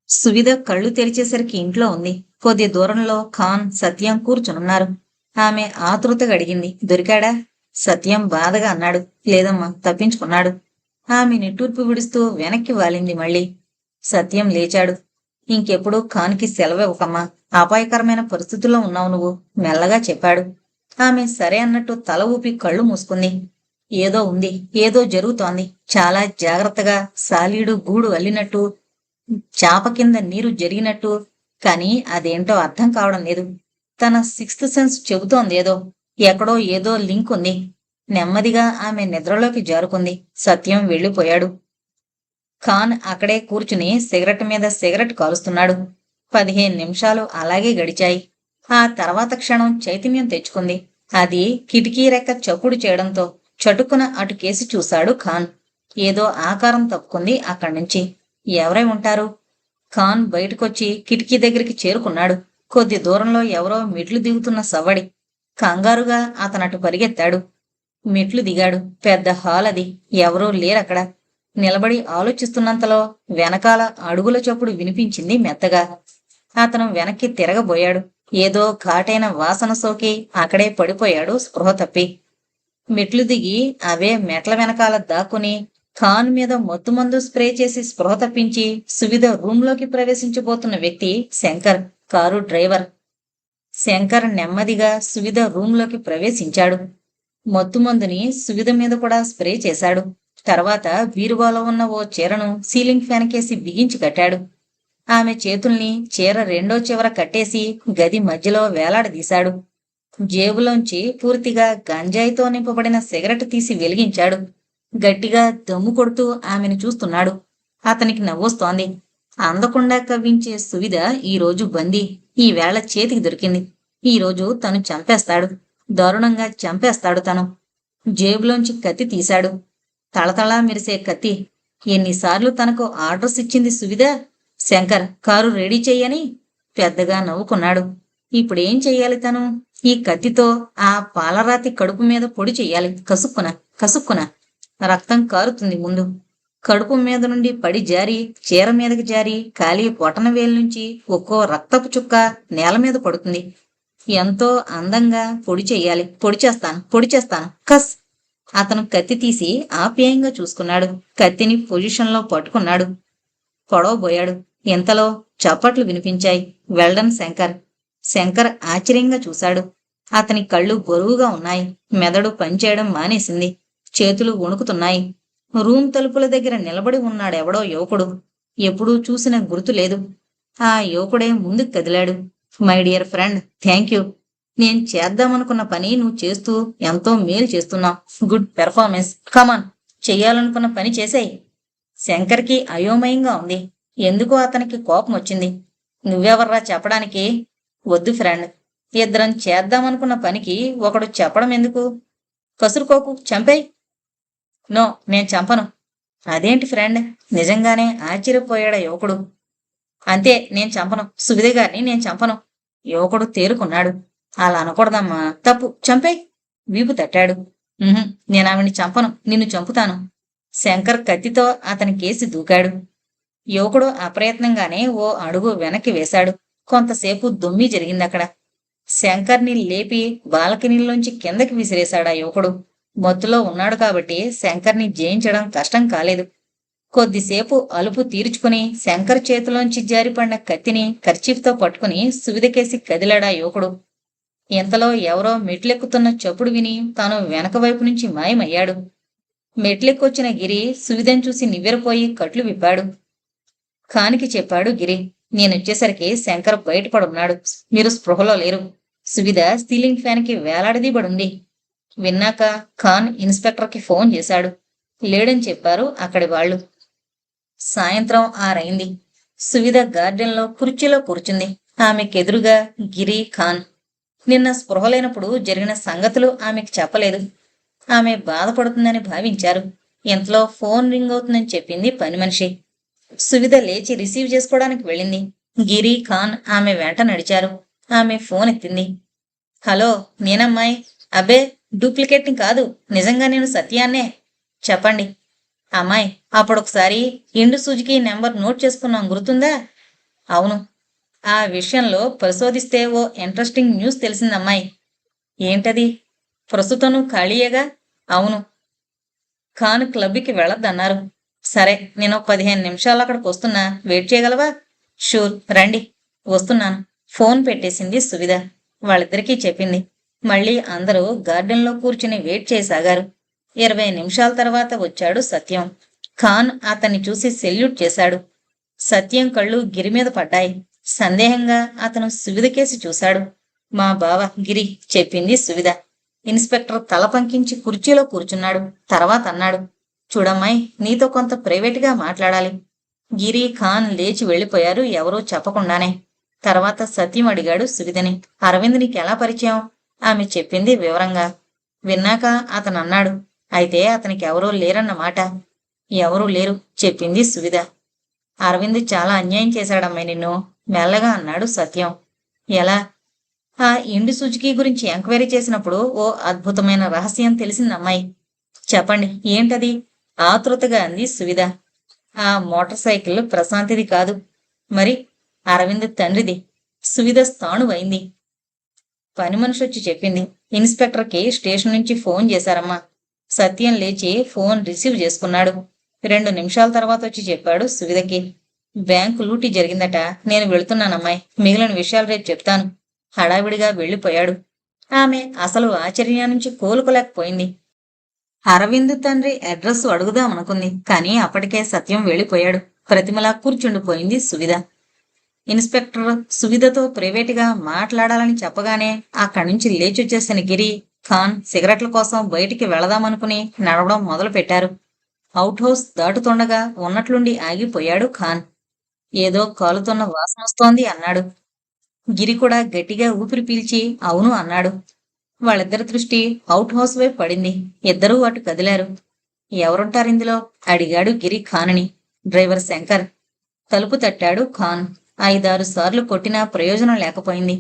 సువిధ కళ్ళు తెరిచేసరికి ఇంట్లో ఉంది. కొద్ది దూరంలో ఖాన్, సత్యం కూర్చునున్నారు. ఆమె ఆతృతగా అడిగింది, దొరికాడా? సత్యం బాధగా అన్నాడు, లేదమ్మా, తప్పించుకున్నాడు. ఆమె నిట్టూర్పు విడుస్తూ వెనక్కి వాలింది మళ్ళీ. సత్యం లేచాడు. ఇంకెప్పుడు ఖాన్కి సెలవివ్వకమ్మా. అపాయకరమైన పరిస్థితుల్లో ఉన్నావు నువ్వు, మెల్లగా చెప్పాడు. ఆమె సరే అన్నట్టు తల ఊపి కళ్ళు మూసుకుంది. ఏదో ఉంది, ఏదో జరుగుతోంది. చాలా జాగ్రత్తగా సాలీడు గూడు అల్లినట్టు, చాప కింద నీరు జరిగినట్టు. కాని అదేంటో అర్థం కావడం లేదు. తన సిక్స్త్ సెన్స్ చెబుతోందేదో. ఎక్కడో ఏదో లింక్ ఉంది. నెమ్మదిగా ఆమె నిద్రలోకి జారుకుంది. సత్యం వెళ్ళిపోయాడు. ఖాన్ అక్కడే కూర్చుని సిగరెట్ మీద సిగరెట్ కాలుస్తున్నాడు. 15 నిమిషాలు అలాగే గడిచాయి. ఆ తర్వాత క్షణం చైతన్యం తెచ్చుకుంది. అది కిటికీ రెక్క చప్పుడు చేయడంతో చటుక్కున అటు కేసి చూశాడు ఖాన్. ఏదో ఆకారం తప్పుకుంది అక్కడ్నుంచి. ఎవరై ఉంటారు? ఖాన్ బయటకొచ్చి కిటికీ దగ్గరికి చేరుకున్నాడు. కొద్ది దూరంలో ఎవరో మెట్లు దిగుతున్న సవ్వడి. కంగారుగా అతనటు పరిగెత్తాడు. మెట్లు దిగాడు. పెద్ద హాల్ అది. ఎవరూ లేరక్కడ. నిలబడి ఆలోచిస్తున్నంతలో వెనకాల అడుగుల చప్పుడు వినిపించింది మెత్తగా. అతను వెనక్కి తిరగబోయాడు. ఏదో ఘాటైన వాసన సోకి అక్కడే పడిపోయాడు స్పృహ తప్పి. మెట్లు దిగి అవే మెట్ల వెనకాల దాక్కుని ఖాన్ మీద మత్తుమందు స్ప్రే చేసి స్పృహ తప్పించి సువిధ రూంలోకి ప్రవేశించబోతున్న వ్యక్తి శంకర్, కారు డ్రైవర్. శంకర్ నెమ్మదిగా సువిధ రూంలోకి ప్రవేశించాడు. మత్తుమందుని సువిధ మీద కూడా స్ప్రే చేశాడు. తర్వాత బీరువాలో ఉన్న ఓ చీరను సీలింగ్ ఫ్యాన్ కేసి బిగించి కట్టాడు. ఆమె చేతుల్ని చీర రెండో చివర కట్టేసి గది మధ్యలో వేలాడదీశాడు. జేబులోంచి పూర్తిగా గంజాయితో నింపబడిన సిగరెట్ తీసి వెలిగించాడు. గట్టిగా దమ్ము కొడుతూ ఆమెను చూస్తున్నాడు. అతనికి నవ్వొస్తోంది. అందకుండా కవ్వించే సువిధ ఈరోజు బందీ. ఈవేళ చేతికి దొరికింది. ఈరోజు తను చంపేస్తాడు. దారుణంగా చంపేస్తాడు తను. జేబులోంచి కత్తి తీశాడు. తళతళా మెరిసే కత్తి. ఎన్నిసార్లు తనకు ఆర్డర్స్ ఇచ్చింది సువిధ? శంకర్, కారు రెడీ చెయ్యని. పెద్దగా నవ్వుకున్నాడు. ఇప్పుడేం చెయ్యాలి తను? ఈ కత్తితో ఆ పాలరాతి కడుపు మీద పొడి చెయ్యాలి. కసుక్కున కసుక్కున. రక్తం కారుతుంది ముందు. కడుపు మీద నుండి పడి జారి చీర మీదకి జారి ఖాళీ బొటన వేలు నుంచి ఒక్కో రక్తపు చుక్క నేల మీద పడుతుంది. ఎంతో అందంగా పొడి చెయ్యాలి. పొడి చేస్తాను. కస్. అతను కత్తి తీసి ఆప్యాయంగా చూసుకున్నాడు. కత్తిని పొజిషన్లో పట్టుకున్నాడు. పొడవబోయాడు. ఇంతలో చప్పట్లు వినిపించాయి. వెల్డన్ శంకర్. శంకర్ ఆశ్చర్యంగా చూశాడు. అతని కళ్ళు బరువుగా ఉన్నాయి. మెదడు పనిచేయడం మానేసింది. చేతులు వణుకుతున్నాయి. రూమ్ తలుపుల దగ్గర నిలబడి ఉన్నాడెవడో యువకుడు. ఎప్పుడూ చూసిన గుర్తు లేదు. ఆ యువకుడే ముందుకు కదిలాడు. My dear friend, thank you. నేను చేద్దామనుకున్న పని నువ్వు చేస్తూ ఎంతో మేలు చేస్తున్నావు. Good performance. కమాన్, చెయ్యాలనుకున్న పని చేసేయ్. శంకర్కి అయోమయంగా ఉంది. ఎందుకో అతనికి కోపం వచ్చింది. నువ్వెవర్రా చెప్పడానికి? వద్దు ఫ్రెండ్. ఇద్దరం చేద్దామనుకున్న పనికి ఒకడు చెప్పడం ఎందుకు? కసురుకోకు, చంపేయ్. నో, నేను చంపను. అదేంటి ఫ్రెండ్? నిజంగానే ఆశ్చర్యపోయాడా యువకుడు. అంతే, నేను చంపను. సువిధ గారిని నేను చంపను. యువకుడు తేరుకున్నాడు. అలా అనకూడదమ్మా, తప్పు. చంపేయ్. వీపు తట్టాడు. నేను ఆవిడ్ని చంపను, నిన్ను చంపుతాను. శంకర్ కత్తితో అతని కేసి దూకాడు. యువకుడు అప్రయత్నంగానే ఓ అడుగు వెనక్కి వేశాడు. కొంతసేపు దొమ్మి జరిగిందక్కడ. శంకర్ని లేపి బాల్కనీలోంచి కిందకి విసిరేశాడా యువకుడు. మత్తులో ఉన్నాడు కాబట్టి శంకర్ని జయించడం కష్టం కాలేదు. కొద్దిసేపు అలుపు తీర్చుకుని శంకర్ చేతిలోంచి జారిపడిన కత్తిని కర్చీఫ్తో పట్టుకుని సువిధకేసి కదిలాడా యువకుడు. ఇంతలో ఎవరో మెట్లెక్కుతున్న చప్పుడు విని తాను వెనక వైపు నుంచి మాయమయ్యాడు. మెట్లెక్కొచ్చిన గిరి సువిధను చూసి నివ్వెరపోయి కట్లు విప్పాడు. ఖాన్కి చెప్పాడు గిరి, నేనొచ్చేసరికి శంకర్ బయటపడున్నాడు. మీరు స్పృహలో లేరు. సువిధ సీలింగ్ ఫ్యాన్కి వేలాడదీబడుంది. విన్నాక ఖాన్ ఇన్స్పెక్టర్కి ఫోన్ చేశాడు. లేడని చెప్పారు అక్కడి వాళ్ళు. సాయంత్రం 6 అయింది. సువిధ గార్డెన్లో కుర్చీలో కూర్చుంది. ఆమెకెదురుగా గిరి, ఖాన్. నిన్న స్పృహలేనప్పుడు జరిగిన సంగతులు ఆమెకు చెప్పలేదు. ఆమె బాధపడుతుందని భావించారు. ఇంతలో ఫోన్ రింగ్ అవుతుందని చెప్పింది పని మనిషి. సువిధ లేచి రిసీవ్ చేసుకోవడానికి వెళ్ళింది. గిరి, ఖాన్ ఆమె వెంట నడిచారు. ఆమె ఫోన్ ఎత్తింది. హలో, నేనమ్మాయి. అబ్బే, డూప్లికేట్ని కాదు, నిజంగా నేను సత్యాన్నే. చెప్పండి. అమ్మాయి, అప్పుడొకసారి ఇండు సుజుకి నెంబర్ నోట్ చేసుకున్నాం, గుర్తుందా? అవును. ఆ విషయంలో పరిశోధిస్తే ఓ ఇంట్రెస్టింగ్ న్యూస్ తెలిసిందమ్మాయి. ఏంటది? ప్రస్తుతం నువ్వు ఖాళీయేగా? అవును. ఖాన్ క్లబ్‌కి వెళ్ళొద్దన్నారు. సరే, నేను 15 నిమిషాల్లో అక్కడికొస్తున్నా. వెయిట్ చేయగలవా? షూర్, రండి. వస్తున్నాను. ఫోన్ పెట్టేసింది సువిధ. వాళ్ళిద్దరికీ చెప్పింది. మళ్ళీ అందరూ గార్డెన్‌లో కూర్చుని వెయిట్ చేయసాగారు. 20 నిమిషాల తర్వాత వచ్చాడు సత్యం. ఖాన్ అతన్ని చూసి సెల్యూట్ చేశాడు. సత్యం కళ్ళు గిరి మీద పడ్డాయి. సందేహంగా అతను సువిధ కేసి చూశాడు. మా బావ గిరి, చెప్పింది సువిధ. ఇన్స్పెక్టర్ తల పంకించి కుర్చీలో కూర్చున్నాడు. తర్వాత అన్నాడు, చూడమ్మాయి, నీతో కొంత ప్రైవేటుగా మాట్లాడాలి. గిరి, ఖాన్ లేచి వెళ్ళిపోయారు ఎవరూ చెప్పకుండానే. తర్వాత సత్యం అడిగాడు సువిధని. అరవింద్ నీకెలా పరిచయం? ఆమె చెప్పింది వివరంగా. విన్నాక అతను అన్నాడు, అయితే అతనికి ఎవరూ లేరన్నమాట. ఎవరూ లేరు, చెప్పింది సువిధ. అరవింద్ చాలా అన్యాయం చేశాడమ్మాయి నిన్ను, మెల్లగా అన్నాడు సత్యం. ఎలా? ఆ ఇండి సుజుకి గురించి ఎంక్వైరీ చేసినప్పుడు ఓ అద్భుతమైన రహస్యం తెలిసిందమ్మాయి. చెప్పండి, ఏంటది? ఆతృతగా అంది సువిధ. ఆ మోటార్ సైకిల్ ప్రశాంతిది కాదు. మరి? అరవింద్ తండ్రిది. సువిధ స్థాణువైంది. పని మనిషి వచ్చి చెప్పింది. ఇన్స్పెక్టర్కి స్టేషన్ నుంచి ఫోన్ చేశారమ్మా. సత్యం లేచి ఫోన్ రిసీవ్ చేసుకున్నాడు. 2 నిమిషాల తర్వాత వచ్చి చెప్పాడు సువిధకి. బ్యాంకు లూటీ జరిగిందట. నేను వెళుతున్నానమ్మాయి. మిగిలిన విషయాలు రేపు చెప్తాను. హడావిడిగా వెళ్ళిపోయాడు. ఆమె అసలు ఆశ్చర్యం నుంచి కోలుకోలేకపోయింది. అరవింద్ తండ్రి అడ్రస్ అడుగుదామనుకుంది. కానీ అప్పటికే సత్యం వెళ్ళిపోయాడు. ప్రతిమలా కూర్చుండిపోయింది సువిధ. ఇన్స్పెక్టర్ సువిధతో ప్రైవేటుగా మాట్లాడాలని చెప్పగానే అక్కడి నుంచి లేచొచ్చేసిన గిరి, ఖాన్ సిగరెట్ల కోసం బయటికి వెళదామనుకుని నడవడం మొదలు పెట్టారు. అవుట్ హౌస్ దాటుతుండగా ఉన్నట్లుండి ఆగిపోయాడు ఖాన్. ఏదో కాలుతున్న వాసనొస్తోంది అన్నాడు. గిరి కూడా గట్టిగా ఊపిరి పీల్చి అవును అన్నాడు. వాళ్ళిద్దరి దృష్టి అవుట్ హౌస్ వైపు పడింది. ఇద్దరూ అటు కదిలారు. ఎవరుంటారిందులో? అడిగాడు గిరి ఖాన్ని. డ్రైవర్ శంకర్. తలుపు తట్టాడు ఖాన్. 5-6 సార్లు కొట్టినా ప్రయోజనం లేకపోయింది.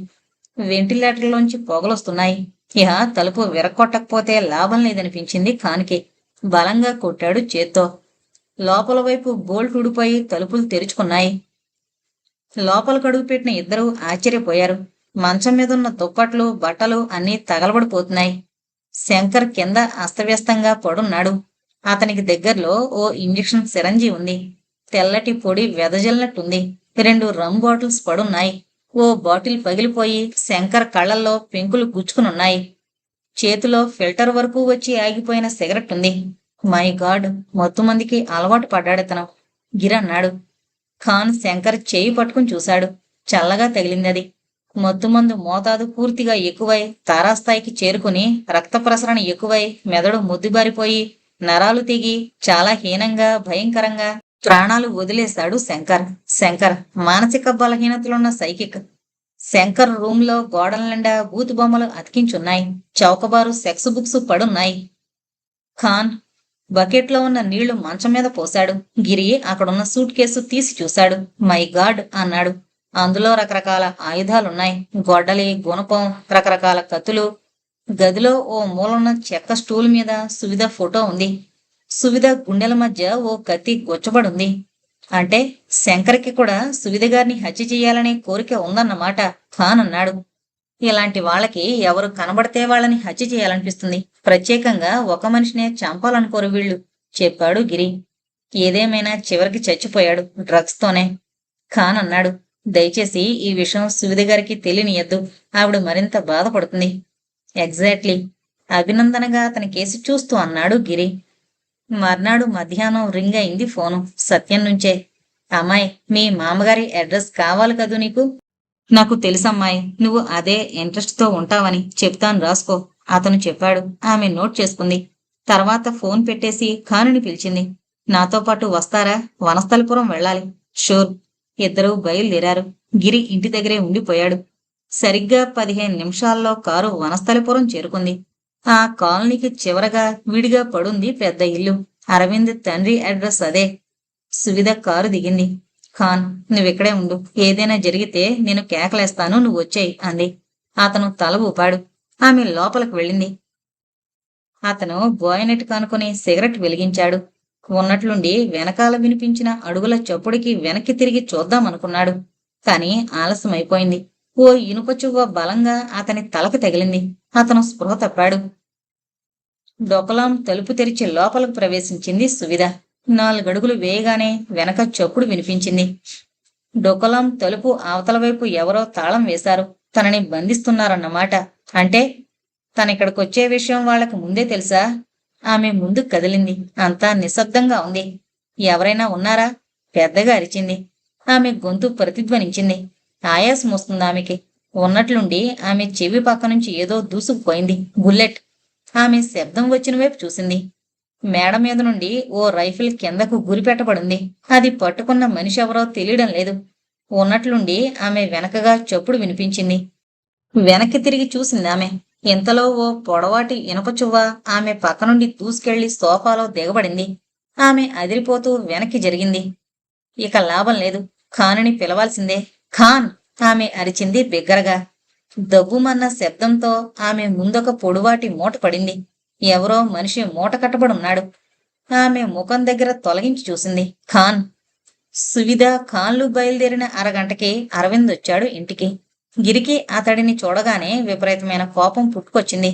వెంటిలేటర్లోంచి పొగలొస్తున్నాయి. ఇహ తలుపు విరక్కొట్టకపోతే లాభం లేదనిపించింది ఖాన్కి. బలంగా కొట్టాడు చేత్తో. లోపల వైపు బోల్ట్ ఊడిపోయి తలుపులు తెరుచుకున్నాయి. లోపలికడుగు పెట్టిన ఇద్దరూ ఆశ్చర్యపోయారు. మంచం మీదున్న దుప్పట్లు, బట్టలు అన్నీ తగలబడిపోతున్నాయి. శంకర్ కింద అస్తవ్యస్తంగా పడున్నాడు. అతనికి దగ్గరలో ఓ ఇంజెక్షన్ సిరంజి ఉంది. తెల్లటి పొడి వెదజల్లినట్టుంది. 2 రమ్ బాటిల్స్ పడున్నాయి. ఓ బాటిల్ పగిలిపోయి శంకర్ కళ్ళల్లో పెంకులు గుచ్చుకునున్నాయి. చేతిలో ఫిల్టర్ వరకు వచ్చి ఆగిపోయిన సిగరెట్ ఉంది. మై గాడ్, మత్తుమందికి అలవాటు పడ్డాడితను, గిరన్నాడు. ఖాన్ శంకర్ చేయి పట్టుకుని చూశాడు. చల్లగా తగిలిందది. మత్తుమందు మోతాదు పూర్తిగా ఎక్కువై తారాస్థాయికి చేరుకుని రక్త ప్రసరణ ఎక్కువై మెదడు ముద్దుబారిపోయి నరాలు తెగి చాలా హీనంగా భయంకరంగా ప్రాణాలు వదిలేశాడు శంకర్. శంకర్ మానసిక బలహీనతలున్న సైకిక్. శంకర్ రూంలో గోడల నిండా బూతు బొమ్మలు అతికించున్నాయి. చౌకబారు సెక్స్ బుక్స్ పడున్నాయి. ఖాన్ బకెట్లో ఉన్న నీళ్లు మంచం మీద పోశాడు. గిరి అక్కడున్న సూట్ కేసు తీసి చూశాడు. మై గాడ్ అన్నాడు. అందులో రకరకాల ఆయుధాలున్నాయి. గొడ్డలి, గుణపం, రకరకాల కత్తులు. గదిలో ఓ మూలన్న చెక్క స్టూల్ మీద సువిధ ఫోటో ఉంది. సువిధ గుండెల మధ్య ఓ కత్తి గుచ్చబడుంది. అంటే శంకర్కి కూడా సువిధ గారిని హత్య చెయ్యాలనే కోరిక ఉందన్నమాట, ఖాన్ అన్నాడు. ఇలాంటి వాళ్ళకి ఎవరు కనబడితే వాళ్ళని హత్య చేయాలనిపిస్తుంది. ప్రత్యేకంగా ఒక మనిషినే చంపాలనుకోరు వీళ్ళు, చెప్పాడు గిరి. ఏదేమైనా చివరికి చచ్చిపోయాడు డ్రగ్స్ తోనే, ఖాన్ అన్నాడు. దయచేసి ఈ విషయం సువిధ గారికి తెలియనియద్దు. ఆవిడ మరింత బాధపడుతుంది. ఎగ్జాక్ట్లీ, అభినందనగా అతని కేసి చూస్తూ అన్నాడు గిరి. మర్నాడు మధ్యాహ్నం రింగ్ అయింది ఫోను. సత్యం నుంచే. అమ్మాయి, మీ మామగారి అడ్రస్ కావాలి కదూ నీకు? నాకు తెలుసమ్మాయి, నువ్వు అదే ఇంట్రెస్ట్తో ఉంటావని. చెప్తాను, రాసుకో, అతను చెప్పాడు. ఆమె నోట్ చేసుకుంది. తర్వాత ఫోన్ పెట్టేసి ఖానుని పిలిచింది. నాతో పాటు వస్తారా? వనస్థలిపురం వెళ్ళాలి. షూర్. ఇద్దరూ బయలుదేరారు. గిరి ఇంటి దగ్గరే ఉండిపోయాడు. సరిగ్గా 15 నిమిషాల్లో కారు వనస్థలిపురం చేరుకుంది. ఆ కాలనీకి చివరగా విడిగా పడుంది పెద్ద ఇల్లు. అరవింద్ తండ్రి అడ్రస్ అదే. సువిధ కారు దిగింది. ఖాన్, నువ్విక్కడే ఉండు. ఏదైనా జరిగితే నేను కేకలేస్తాను, నువ్వు వచ్చేయి అంది. అతను తల ఊపాడు. ఆమె లోపలికి వెళ్ళింది. అతను బోయనెట్ కానుకొని సిగరెట్ వెలిగించాడు. ఉన్నట్లుండి వెనకాల వినిపించిన అడుగుల చప్పుడికి వెనక్కి తిరిగి చూద్దామనుకున్నాడు. కాని ఆలస్యమైపోయింది. ఓ ఇనుప చువ్వ బలంగా అతని తలకు తగిలింది. అతను స్పృహ తప్పాడు. డొకలాం తలుపు తెరిచి లోపలకు ప్రవేశించింది సువిధ. 4 అడుగులు వేయగానే వెనక చప్పుడు వినిపించింది. డొకలాం తలుపు అవతల వైపు ఎవరో తాళం వేశారు. తనని బంధిస్తున్నారన్నమాట. అంటే తనిక్కడికొచ్చే విషయం వాళ్ళకి ముందే తెలుసా? ఆమె ముందు కదిలింది. అంతా నిశ్శబ్దంగా ఉంది. ఎవరైనా ఉన్నారా? పెద్దగా అరిచింది. ఆమె గొంతు ప్రతిధ్వనించింది. ఆయాసం వస్తుంది ఆమెకి. ఉన్నట్లుండి ఆమె చెవి పక్క నుంచి ఏదో దూసుకుపోయింది. బుల్లెట్. ఆమె శబ్దం వచ్చిన వైపు చూసింది. మేడ మీద నుండి ఓ రైఫిల్ కిందకు గురిపెట్టబడింది. అది పట్టుకున్న మనిషి ఎవరో తెలియడం లేదు. ఉన్నట్లుండి ఆమె వెనకగా చప్పుడు వినిపించింది. వెనక్కి తిరిగి చూసిందామె. ఇంతలో ఓ పొడవాటి ఇనప చువ్వ ఆమె పక్క నుండి దూసుకెళ్లి సోఫాలో దిగబడింది. ఆమె అదిరిపోతూ వెనక్కి జరిగింది. ఇక లాభం లేదు. ఖానుని పిలవాల్సిందే. ఖాన్! ఆమె అరిచింది బిగ్గరగా. దబ్బుమన్న శబ్దంతో ఆమె ముందొక పొడువాటి మూట పడింది. ఎవరో మనిషి మూట కట్టబడున్నాడు. ఆమె ముఖం దగ్గర తొలగించి చూసింది. ఖాన్! సువిధ ఖాన్లు బయలుదేరిన అరగంటకి అరవింద్ వచ్చాడు ఇంటికి. గిరికి అతడిని చూడగానే విపరీతమైన కోపం పుట్టుకొచ్చింది.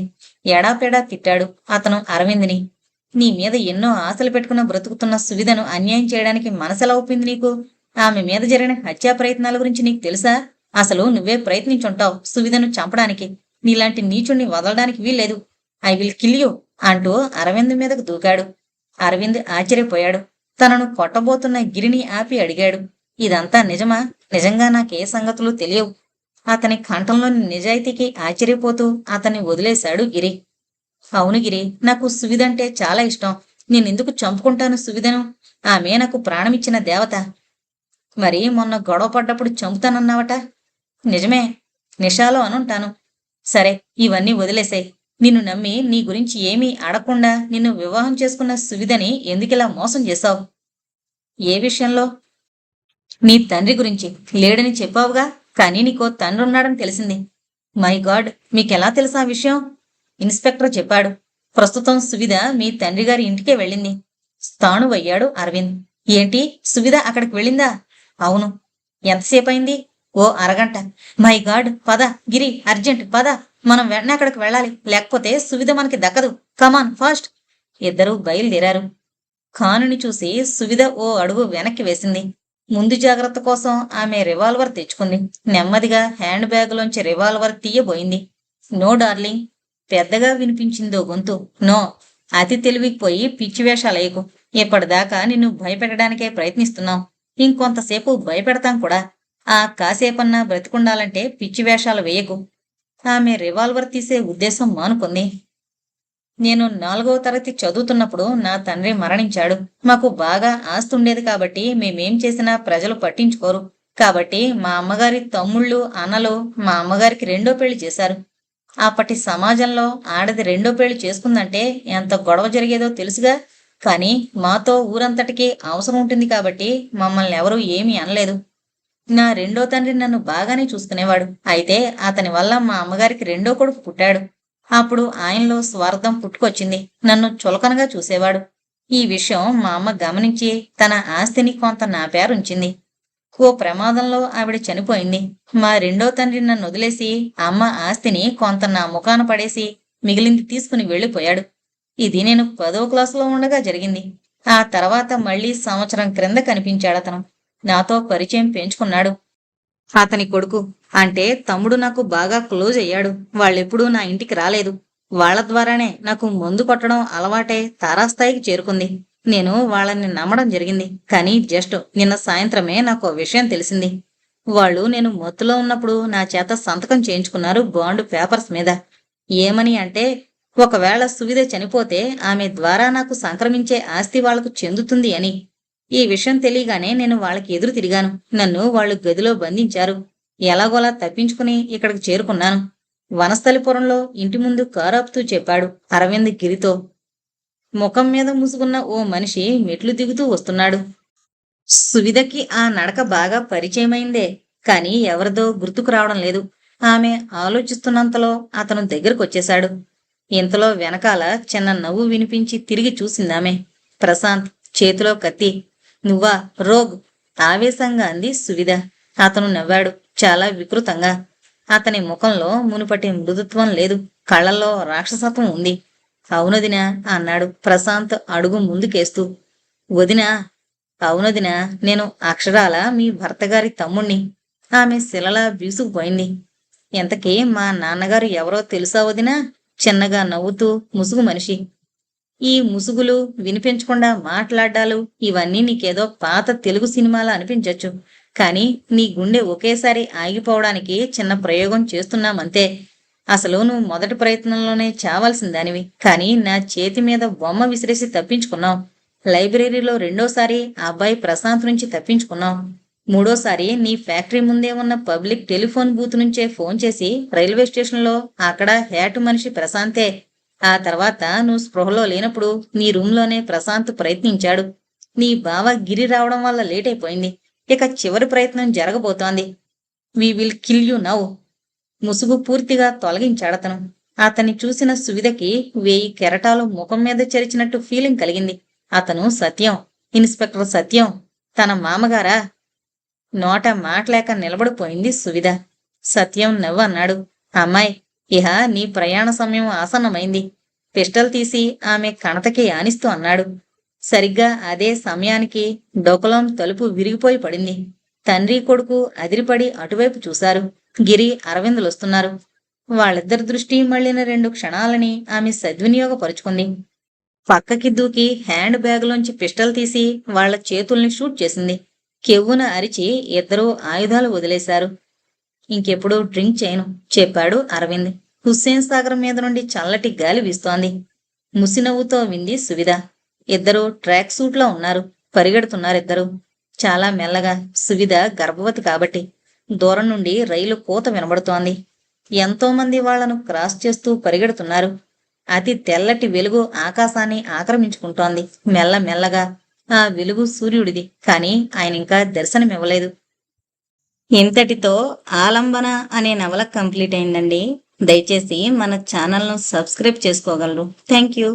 ఎడాపెడా తిట్టాడు అతను అరవింద్ని. నీ మీద ఎన్నో ఆశలు పెట్టుకున్న బ్రతుకుతున్న సువిధను అన్యాయం చేయడానికి మనసెలా ఒప్పింది నీకు? ఆమె మీద జరిగిన హత్యా ప్రయత్నాల గురించి నీకు తెలుసా? అసలు నువ్వే ప్రయత్నించుంటావు సువిధను చంపడానికి. నీలాంటి నీచుణ్ణి వదలడానికి వీల్లేదు. ఐ విల్ కిల్ యూ అంటూ అరవింద్ మీదకు దూకాడు. అరవింద్ ఆశ్చర్యపోయాడు. తనను కొట్టబోతున్న గిరిని ఆపి అడిగాడు. ఇదంతా నిజమా? నిజంగా నాకే సంగతులు తెలియవు. అతని కంఠంలోని నిజాయితీకి ఆశ్చర్యపోతూ అతన్ని వదిలేశాడు గిరి. అవును గిరి, నాకు సువిధంటే చాలా ఇష్టం. నేనెందుకు చంపుకుంటాను సువిధను? ఆమె నాకు ప్రాణమిచ్చిన దేవత. మరి మొన్న గొడవ పడ్డప్పుడు చంపుతానన్నావట? నిజమే, నిషాలో అనుంటాను. సరే, ఇవన్నీ వదిలేసాయి. నిన్ను నమ్మి నీ గురించి ఏమీ అడగకుండా నిన్ను వివాహం చేసుకున్న సువిధని ఎందుకిలా మోసం చేశావు? ఏ విషయంలో? నీ తండ్రి గురించి. లేడని చెప్పావుగా, కానీ నీకో తండ్రి ఉన్నాడని తెలిసింది. మై గాడ్, మీకెలా తెలుసా విషయం? ఇన్స్పెక్టర్ చెప్పాడు. ప్రస్తుతం సువిధ మీ తండ్రి గారి ఇంటికే వెళ్ళింది. స్థాణువయ్యాడు అరవింద్. ఏంటి, సువిధ అక్కడికి వెళ్ళిందా? అవును. ఎంతసేపయింది? ఓ అరగంట. మై గాడ్, పద గిరి, అర్జెంట్ పద. మనం వెంటనే అక్కడికి వెళ్ళాలి, లేకపోతే సువిధ మనకి దక్కదు. Come on fast. ఇద్దరూ బయలుదేరారు. ఖానుని చూసి సువిధ ఓ అడుగు వెనక్కి వేసింది. ముందు జాగ్రత్త కోసం ఆమె రివాల్వర్ తెచ్చుకుంది. నెమ్మదిగా హ్యాండ్ బ్యాగులోంచి రివాల్వర్ తీయబోయింది. నో డార్లింగ్, పెద్దగా వినిపించిందో గొంతు. నో, అతి తెలివికిపోయి పిచ్చి వేషాలేయకు. ఇప్పటిదాకా నిన్ను భయపెట్టడానికే ప్రయత్నిస్తున్నాం. ఇంకొంతసేపు భయపెడతాం కూడా. ఆ కాసేపన్నా బ్రతికుండాలంటే పిచ్చి వేషాలు వేయకు. ఆమె రివాల్వర్ తీసే ఉద్దేశం మానుకుంది. నేను 4వ తరగతి చదువుతున్నప్పుడు నా తండ్రి మరణించాడు. మాకు బాగా ఆస్తుండేది కాబట్టి మేమేం చేసినా ప్రజలు పట్టించుకోరు. కాబట్టి మా అమ్మగారి తమ్ముళ్ళు, అన్నలు మా అమ్మగారికి 2వ పెళ్లి చేశారు. అప్పటి సమాజంలో ఆడది 2వ పెళ్లి చేసుకుందంటే ఎంత గొడవ జరిగేదో తెలుసుగా. కానీ మాతో ఊరంతటికీ అవసరం ఉంటుంది కాబట్టి మమ్మల్ని ఎవరూ ఏమీ అనలేదు. నా 2వ తండ్రి నన్ను బాగానే చూసుకునేవాడు. అయితే అతని వల్ల మా అమ్మగారికి 2వ కొడుకు పుట్టాడు. అప్పుడు ఆయనలో స్వార్థం పుట్టుకొచ్చింది. నన్ను చులకనగా చూసేవాడు. ఈ విషయం మా అమ్మ గమనించి తన ఆస్తిని కొంత నా పేరుంచింది. ఓ ప్రమాదంలో ఆవిడ చనిపోయింది. మా 2వ తండ్రి నన్ను వదిలేసి అమ్మ ఆస్తిని కొంత నా ముఖాన పడేసి మిగిలింది తీసుకుని వెళ్ళిపోయాడు. ఇది నేను 10వ క్లాసులో ఉండగా జరిగింది. ఆ తర్వాత మళ్లీ సంవత్సరం క్రింద కనిపించాడతను. నాతో పరిచయం పెంచుకున్నాడు. అతని కొడుకు అంటే తమ్ముడు నాకు బాగా క్లోజ్ అయ్యాడు. వాళ్ళెప్పుడూ నా ఇంటికి రాలేదు. వాళ్ల ద్వారానే నాకు మందు కొట్టడం అలవాటే తారాస్థాయికి చేరుకుంది. నేను వాళ్ళని నమ్మడం జరిగింది. కానీ జస్ట్ నిన్న సాయంత్రమే నాకు ఆ విషయం తెలిసింది. వాళ్ళు నేను మత్తులో ఉన్నప్పుడు నా చేత సంతకం చేయించుకున్నారు బాండ్ పేపర్స్ మీద. ఏమని అంటే, ఒకవేళ సువిధ చనిపోతే ఆమె ద్వారా నాకు సంక్రమించే ఆస్తి వాళ్లకు చెందుతుంది అని. ఈ విషయం తెలియగానే నేను వాళ్ళకి ఎదురు తిరిగాను. నన్ను వాళ్ళు గదిలో బంధించారు. ఎలాగోలా తప్పించుకుని ఇక్కడికి చేరుకున్నాను. వనస్థలిపురంలో ఇంటి ముందు కారాపుతూ చెప్పాడు అరవింద్ గిరితో. ముఖం మీద ముసుగున్న ఓ మనిషి మెట్లు దిగుతూ వస్తున్నాడు. సువిధకి ఆ నడక బాగా పరిచయమైందే, కాని ఎవరిదో గుర్తుకు రావడం లేదు. ఆమె ఆలోచిస్తున్నంతలో అతను దగ్గరకొచ్చేశాడు. ఇంతలో వెనకాల చిన్న నవ్వు వినిపించి తిరిగి చూసిందామె. ప్రశాంత్, చేతిలో కత్తి. నువ్వా రోగ్? ఆవేశంగా అంది సువిధ. అతను నవ్వాడు, చాలా వికృతంగా. అతని ముఖంలో మునుపటి మృదుత్వం లేదు, కళ్ళల్లో రాక్షసత్వం ఉంది. అవునొదినా అన్నాడు ప్రశాంత్ అడుగు ముందుకేస్తూ. వదినా? అవునొదినా, నేను అక్షరాల మీ భర్తగారి తమ్ముణ్ణి. ఆమె శిలలా బీసుకుపోయింది. ఎంతకీ మా నాన్నగారు ఎవరో తెలుసా వదినా? చిన్నగా నవ్వుతూ ముసుగు మనిషి. ఈ ముసుగులు, వినిపించకుండా మాట్లాడ్డాలు ఇవన్నీ నీకేదో పాత తెలుగు సినిమాలా అనిపించొచ్చు. కానీ నీ గుండె ఒకేసారి ఆగిపోవడానికి చిన్న ప్రయోగం చేస్తున్నామంతే. అసలు నువ్వు మొదటి ప్రయత్నంలోనే చావాల్సిన దానివి, కానీ నా చేతి మీద బొమ్మ విసిరేసి తప్పించుకున్నావు. లైబ్రరీలో రెండోసారి ఆ అబ్బాయి ప్రశాంత్ నుంచి తప్పించుకున్నావు. మూడోసారి నీ ఫ్యాక్టరీ ముందే ఉన్న పబ్లిక్ టెలిఫోన్ బూత్ నుంచే ఫోన్ చేసి రైల్వే స్టేషన్లో అక్కడ హేటు మనిషి ప్రశాంతే. ఆ తర్వాత నువ్వు స్పృహలో లేనప్పుడు నీ రూంలోనే ప్రశాంత్ ప్రయత్నించాడు. నీ బావ గిరి రావడం వల్ల లేట్ అయిపోయింది. ఇక చివరి ప్రయత్నం జరగబోతోంది. We will kill you now. ముసుగు పూర్తిగా తొలగించాడతను. అతన్ని చూసిన సువిధకి 1000 కెరటాలు ముఖం మీద చెరిచినట్టు ఫీలింగ్ కలిగింది. అతను సత్యం, ఇన్స్పెక్టర్ సత్యం, తన మామగారా? నోట మాటలేక నిలబడిపోయింది సువిధ. సత్యం నవ్వన్నాడు. అమ్మాయి, ఇహ నీ ప్రయాణ సమయం ఆసన్నమైంది. పిస్టల్ తీసి ఆమె కణతకి ఆనిస్తూ అన్నాడు. సరిగ్గా అదే సమయానికి డొకలోం తలుపు విరిగిపోయి పడింది. తండ్రి కొడుకు అదిరిపడి అటువైపు చూశారు. గిరి, అరవిందులొస్తున్నారు. వాళ్ళిద్దరి దృష్టి మళ్లిన 2 క్షణాలని ఆమె సద్వినియోగపరుచుకుంది. పక్కకి దూకి హ్యాండ్ బ్యాగులోంచి పిస్టల్ తీసి వాళ్ల చేతుల్ని షూట్ చేసింది. కెవ్వున అరిచి ఇద్దరూ ఆయుధాలు వదిలేశారు. ఇంకెప్పుడు డ్రింక్ చేయను, చెప్పాడు అరవింద్. హుస్సేన్ సాగర్ మీద నుండి చల్లటి గాలి వీస్తోంది. ముసినవ్వుతో వింది సువిధ. ఇద్దరూ ట్రాక్ సూట్లో ఉన్నారు. పరిగెడుతున్నారిద్దరూ. చాలా మెల్లగా, సువిధ గర్భవతి కాబట్టి. దూరం నుండి రైలు కూత వినబడుతోంది. ఎంతోమంది వాళ్లను క్రాస్ చేస్తూ పరిగెడుతున్నారు. అతి తెల్లటి వెలుగు ఆకాశాన్ని ఆక్రమించుకుంటోంది. మెల్లమెల్లగా. ఆ వెలుగు సూర్యుడిది, కాని ఆయనింకా దర్శనమివ్వలేదు. ఇంతటితో ఆలంబన అనే నవల కంప్లీట్ అయిందండి. దయచేసి మన ఛానల్ను సబ్స్క్రైబ్ చేసుకోగలరు. Thank you.